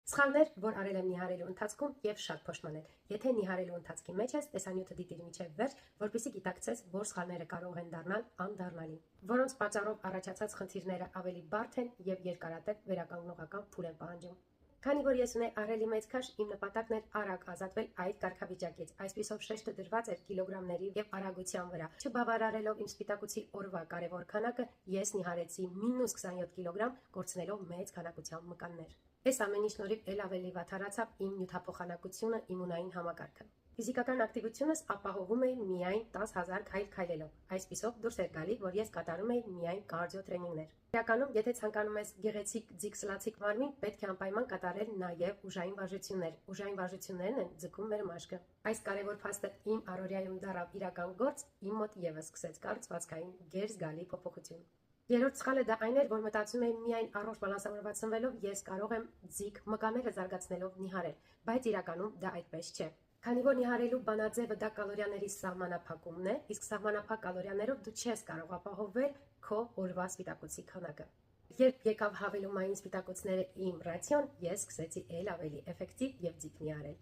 Սխալներ, որ արել եմ նիհարելու ընթացքում եւ շատ փոշմանել։ Եթե նիհարելու ընթացքի մեջ ես, տեսանյութը դիտիր մինչեւ վերջ, որպեսզի գիտակցես, որ սխալները կարող են դառնալ անդառնալի, որոնց պատճառով առաջացած խնդիրները ավելի բարդ են եւ երկարատև վերականգնողական փուլ են պահանջում։ Քանի որ ես ունեի ահռելի մեծ քաշ, իմ նպատակն էր արագ ազատվել այդ կարգավիճակից։ Այսպիսով շեշտը դրված էր կիլոգրամների եւ արագության վրա։ Չբավարարելով իմ սպիտակուցի օրվա կարևոր քանակը, ես նիհարեցի մինուս 27 կիլոգրամ, կորցնելով մեծ քանակությամբ մկաններ։ Այս ամենի շնորհիվ ել ավելի վատթարացավ իմ նյութափոխանակությունը, իմունային համակարգը։ Ֆիզիկական ակտիվությունս ապահովում էի միայն 10,000 քայլ քայլելով։ Այսպիսով դուրս էր գալի, որ ես կատարում էի միայն կարդիո տրենինգներ։ Իրականում, եթե ցանկանում ես գեղեցիկ ձիգ-սլացիկ մարմին, պետք է անպայման կատարել նաև ուժային վարժություններ։ Ուժային վարժություններն են ձգում մեր մաշկը։ Այս կարևոր փաստը իմ առօրյայում դառավ իրական գործ, իմ մոտ եւս սկսեց կառուցվածքային գերզգալի փոփոխություն։ Երրորդ սխալը դա այն էր, որ մտածում էի միայն առողջ բալանսավորված սնվելով ես կարող եմ ձիգ մկանները զարգացնելով նիհարել, բայց իրականում դա այդպես չէ։ Քանի որ նիհարելու բանաձևը դա կալորիաների սահմանափակումն է, իսկ սահմանափակ կալորիաներով դու չես կարող ապահովել քո օրվա սպիտակուցի քանակը։ Երբ եկավ հավելումային սպիտակուցները իմ ռացիոն, ես սկսեցի ել ավելի էֆեկտիվ եւ ձիգ նիհարել։